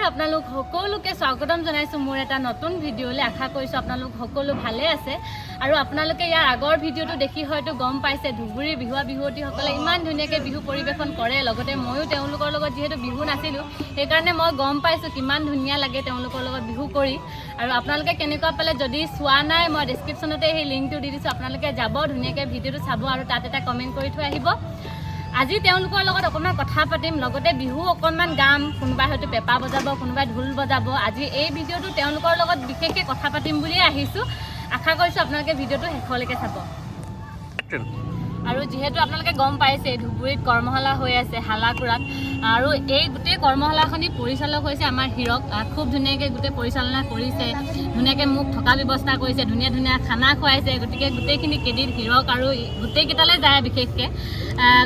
আপোনালোক সকলোকে স্বাগতম জনাইছো মোৰ এটা নতুন ভিডিঅ'লৈ। আশা কৰিছো আপোনালোক সকলো ভালে আছে আৰু আপোনালোকে ইয়াৰ আগৰ ভিডিঅ'টো দেখি হয়তো গম পাইছে ধুবুৰীৰ বিহুৱা বিহুৱতীসকলে ইমান ধুনীয়াকৈ বিহু পৰিৱেশন কৰে। লগতে ময়ো তেওঁলোকৰ লগত যিহেতু বিহু নাছিলোঁ সেইকাৰণে মই গম পাইছোঁ কিমান ধুনীয়া লাগে তেওঁলোকৰ লগত বিহু কৰি। আৰু আপোনালোকে কেনেকুৱা পালে যদি চোৱা নাই মই ডেছক্ৰিপশ্যনতে সেই লিংকটো দি দিছোঁ, আপোনালোকে যাব ধুনীয়াকৈ ভিডিঅ'টো চাব আৰু তাত এটা কমেণ্ট কৰি থৈ আহিব। আজি তেওঁলোকৰ লগত অকণমান কথা পাতিম, লগতে বিহু অকণমান গাম, কোনোবাই হয়তো পেঁপা বজাব, কোনোবাই ঢোল বজাব। আজি এই ভিডিঅ'টো তেওঁলোকৰ লগত বিশেষকৈ কথা পাতিম বুলিয়ে আহিছোঁ। আশা কৰিছোঁ আপোনালোকে ভিডিঅ'টো শেষলৈকে চাব। আৰু যিহেতু আপোনালোকে গম পাইছে ধুবুৰীত কৰ্মশালা হৈ আছে হালাকুৰাত, আৰু এই গোটেই কৰ্মশালাখনি পৰিচালক হৈছে আমাৰ হীৰক। খুব ধুনীয়াকৈ গোটেই পৰিচালনা কৰিছে, ধুনীয়াকৈ মোক থকা ব্যৱস্থা কৰিছে, ধুনীয়া ধুনীয়া খানা খুৱাইছে। গতিকে গোটেইখিনি ক্ৰেডিট হীৰক আৰু গোটেইকেইটালৈ যায় বিশেষকৈ।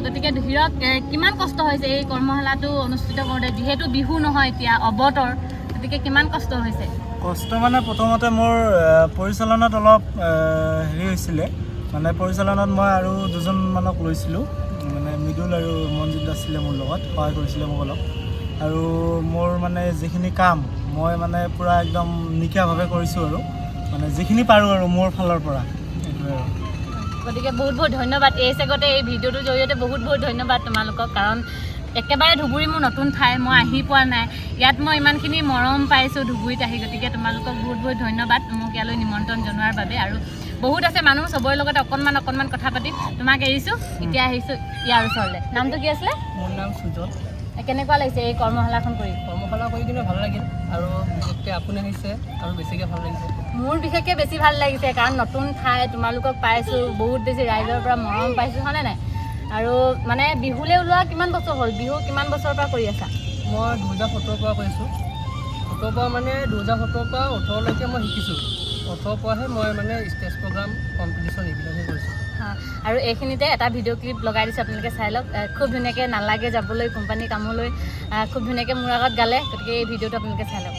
গতিকে হীৰক কিমান কষ্ট হৈছে এই কৰ্মশালাটো অনুষ্ঠিত কৰোঁতে, যিহেতু বিহু নহয় এতিয়া অৱতৰ, গতিকে কিমান কষ্ট হৈছে? কষ্ট মানে প্ৰথমতে মোৰ পৰিচালনাত অলপ হেৰি হৈছিলে, মানে পৰিচালনাত মই আৰু দুজনমানক লৈছিলোঁ, মানে মৃদুল আৰু মনজিত আছিলে মোৰ লগত, সহায় কৰিছিলে মোক অলপ। আৰু মোৰ মানে যিখিনি কাম মই মানে পূৰা একদম নিকাভাৱে কৰিছোঁ আৰু মানে যিখিনি পাৰোঁ আৰু মোৰ ফালৰ পৰা এইটোৱে আৰু। গতিকে বহুত বহুত ধন্যবাদ। এই চেগতে এই ভিডিঅ'টোৰ জৰিয়তে বহুত বহুত ধন্যবাদ তোমালোকক, কাৰণ একেবাৰে ধুবুৰী মোৰ নতুন ঠাই, মই আহি পোৱা নাই, ইয়াত মই ইমানখিনি মৰম পাইছোঁ ধুবুৰীত আহি। গতিকে তোমালোকক বহুত বহুত ধন্যবাদ মোক ইয়ালৈ নিমন্ত্ৰণ জনোৱাৰ বাবে। আৰু বহুত আছে মানুহ, চবৰে লগত অকণমান কথা পাতিম। তোমাক এৰিছোঁ, এতিয়া আহিছোঁ ইয়াৰ ওচৰলৈ। নামটো কি আছিলে? মোৰ নাম সুজন। কেনেকুৱা লাগিছে এই কৰ্মশালাখন কৰি? কৰ্মশালা কৰি কিনে ভাল লাগিল, আৰু বিশেষকৈ আপুনি আহিছে আৰু বেছিকৈ ভাল লাগিছে। মোৰ বিশেষকৈ বেছি ভাল লাগিছে, কাৰণ নতুন ঠাই, তোমালোকক পাইছোঁ, বহুত বেছি ৰাইজৰ পৰা মৰম পাইছোঁ, হয়নে নাই? আৰু মানে বিহুলৈ ওলোৱা কিমান বছৰ হ'ল? বিহু কিমান বছৰৰ পৰা কৰি আছা? মই 2017 পৰা কৰিছোঁ। 17 পৰা মানে 2017 পৰা 18লৈকে মই শিকিছোঁ। 18 পৰাহে মই মানে ষ্টেজ প্ৰগ্ৰাম, কম্পিটিশ্যন এইবিলাকহে কৰিছোঁ। আৰু এইখিনিতে এটা ভিডিঅ' ক্লিপ লগাই দিছোঁ, আপোনালোকে চাই লওক। খুব ধুনীয়াকৈ নালাগে যাবলৈ কোম্পানী কামলৈ, খুব ধুনীয়াকৈ মোৰ আগত গালে। গতিকে এই ভিডিঅ'টো আপোনালোকে চাই লওক।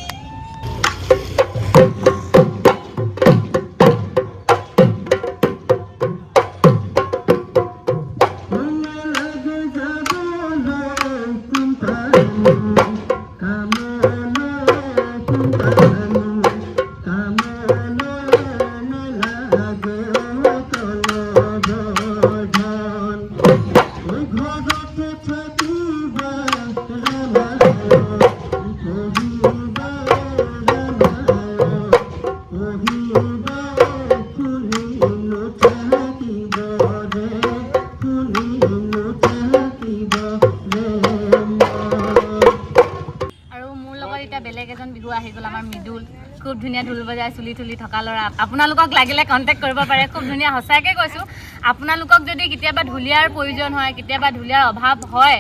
বেলেগ এজন বিহু আহি গ'ল, আমাৰ মৃদুল। খুব ধুনীয়া ঢোল বজাই চুলি তুলি থকা ল'ৰা। আপোনালোকক লাগিলে কণ্টেক্ট কৰিব পাৰে, খুব ধুনীয়া। সঁচাকৈ কৈছোঁ, আপোনালোকক যদি কেতিয়াবা ঢুলীয়াৰ প্ৰয়োজন হয়, কেতিয়াবা ঢুলীয়াৰ অভাৱ হয়,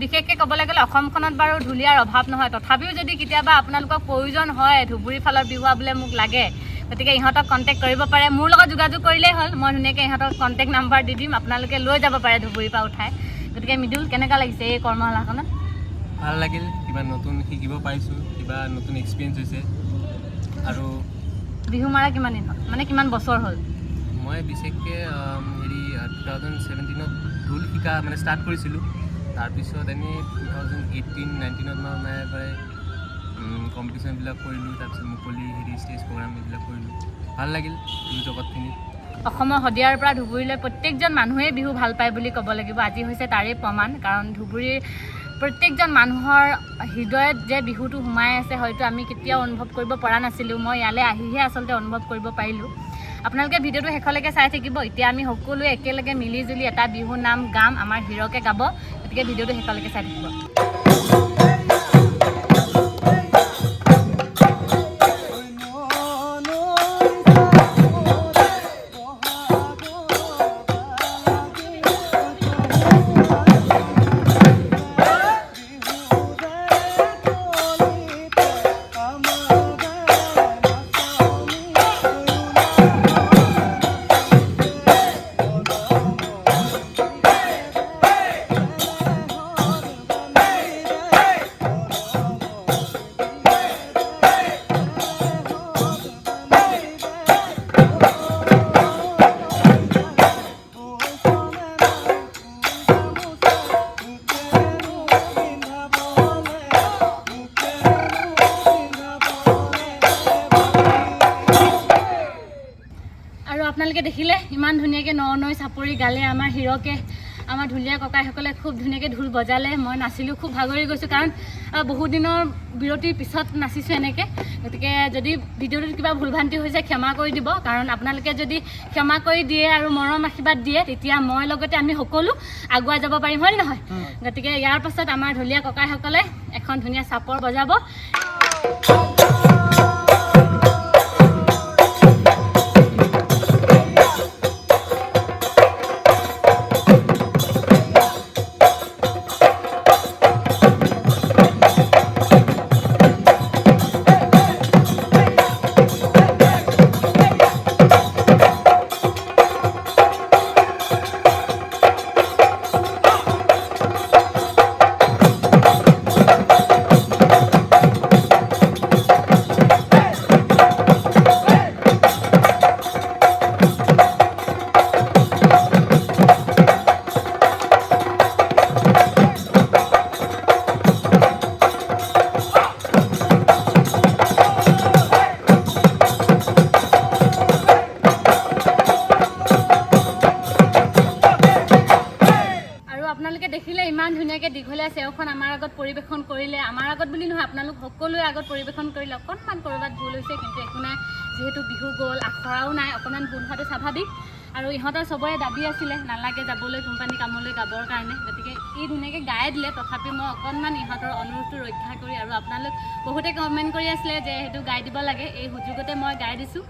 বিশেষকৈ ক'বলৈ গ'লে অসমখনত বাৰু ঢুলীয়াৰ অভাৱ নহয়, তথাপিও যদি কেতিয়াবা আপোনালোকক প্ৰয়োজন হয়, ধুবুৰী ফালৰ বিহুৱা বোলে মোক লাগে, গতিকে ইহঁতক কণ্টেক্ট কৰিব পাৰে। মোৰ লগত যোগাযোগ কৰিলেই হ'ল, মই ধুনীয়াকৈ ইহঁতক কণ্টেক্ট নাম্বাৰ দি দিম, আপোনালোকে লৈ যাব পাৰে ধুবুৰীৰ পৰা উঠাই। গতিকে মৃদুল, কেনেকুৱা লাগিছে এই কৰ্মশালাখনত? ভাল লাগিল, কিবা নতুন শিকিব পাৰিছোঁ, কিবা নতুন এক্সপিৰিয়েঞ্চ হৈছে। আৰু বিহু মাৰা কিমান দিন হ'ল, মানে কিমান বছৰ হ'ল? মই বিশেষকৈ 2017ত ঢোল শিকা মানে ষ্টাৰ্ট কৰিছিলোঁ। তাৰপিছত এনেই 2018-19ত মই এবাৰ কম্পিটিশ্যনবিলাক কৰিলোঁ, তাৰপিছত মুকলি ষ্টেজ প্ৰগ্ৰাম এইবিলাক কৰিলোঁ। ভাল লাগিল বিহু জগতখিনিত। অসমৰ শদিয়াৰ পৰা ধুবুৰীলৈ প্ৰত্যেকজন মানুহেই বিহু ভাল পায় বুলি ক'ব লাগিব। আজি হৈছে তাৰেই প্ৰমাণ, কাৰণ ধুবুৰীৰ প্ৰত্যেকজন মানুহৰ হৃদয়ত যে বিহুটো সোমাই আছে, হয়তো আমি কেতিয়াও অনুভৱ কৰিব পৰা নাছিলোঁ। মই ইয়ালৈ আহিহে আচলতে অনুভৱ কৰিব পাৰিলোঁ। আপোনালোকে ভিডিঅ'টো শেষলৈকে চাই থাকিব। এতিয়া আমি সকলোৱে একেলগে মিলিজুলি এটা বিহু নাম গাম, আমাৰ হীৰকে গাব। গতিকে ভিডিঅ'টো শেষলৈকে চাই থাকিব। আপোনালোকে দেখিলে ইমান ধুনীয়াকৈ নৈ চাপৰি গালে আমাৰ হিৰকে আমাৰ ঢুলীয়া ককাইসকলে খুব ধুনীয়াকৈ ঢোল বজালে মই নাচিলোঁ খুব ভাগৰি গৈছোঁ কাৰণ বহুত দিনৰ বিৰতিৰ পিছত নাচিছোঁ এনেকৈ গতিকে যদি ভিডিঅ'টোত কিবা ভুল ভ্ৰান্তি হৈছে ক্ষমা কৰি দিব কাৰণ আপোনালোকে যদি ক্ষমা কৰি দিয়ে আৰু মৰম আশীৰ্বাদ দিয়ে তেতিয়া মই লগতে আমি সকলো আগুৱাই যাব পাৰিম হয় নহয় গতিকে ইয়াৰ পাছত আমাৰ ঢুলীয়া ককাইসকলে এখন ধুনীয়া চাপৰ বজাব আপোনালোকে দেখিলে ইমান ধুনীয়াকৈ দীঘলীয়া চেওখন আমাৰ আগত পৰিৱেশন কৰিলে আমাৰ আগত বুলি নহয় আপোনালোক সকলোৰে আগত পৰিৱেশন কৰিলে অকণমান ক'ৰবাত ভুল হৈছে কিন্তু একো নাই যিহেতু বিহু গ'ল আখৰাও নাই অকণমান ভুল হোৱাটো স্বাভাৱিক আৰু ইহঁতৰ চবৰে দাবী আছিলে নালাগে যাবলৈ কোম্পানী কামলৈ গাবৰ কাৰণে গতিকে ই ধুনীয়াকৈ গাই দিলে তথাপি মই অকণমান ইহঁতৰ অনুৰোধটো ৰক্ষা কৰি আৰু আপোনালোক বহুতে কমেণ্ট কৰি আছিলে যে সেইটো গাই দিব লাগে এই সুযোগতে মই গাই দিছোঁ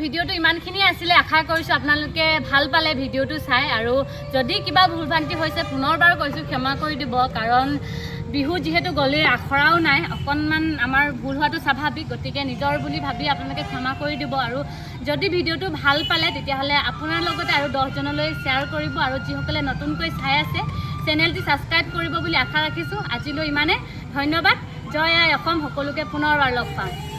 ভিডিঅ'টো ইমানখিনি আছিলে আশা কৰিছোঁ আপোনালোকে ভাল পালে ভিডিঅ'টো চাই আৰু যদি কিবা ভুল ভ্ৰান্তি হৈছে পুনৰবাৰ কৈছোঁ ক্ষমা কৰি দিব কাৰণ বিহু যিহেতু গ'লেই আখৰাও নাই অকণমান আমাৰ ভুল হোৱাটো স্বাভাৱিক গতিকে নিজৰ বুলি ভাবি আপোনালোকে ক্ষমা কৰি দিব আৰু যদি ভিডিঅ'টো ভাল পালে তেতিয়াহ'লে আপোনাৰ লগতে আৰু 10জনলৈ শ্বেয়াৰ কৰিব আৰু যিসকলে নতুনকৈ চাই আছে চেনেলটি ছাবস্ক্ৰাইব কৰিব বুলি আশা ৰাখিছোঁ আজিলৈ ইমানে ধন্যবাদ জয় আই অসম সকলোকে পুনৰবাৰ লগ পাম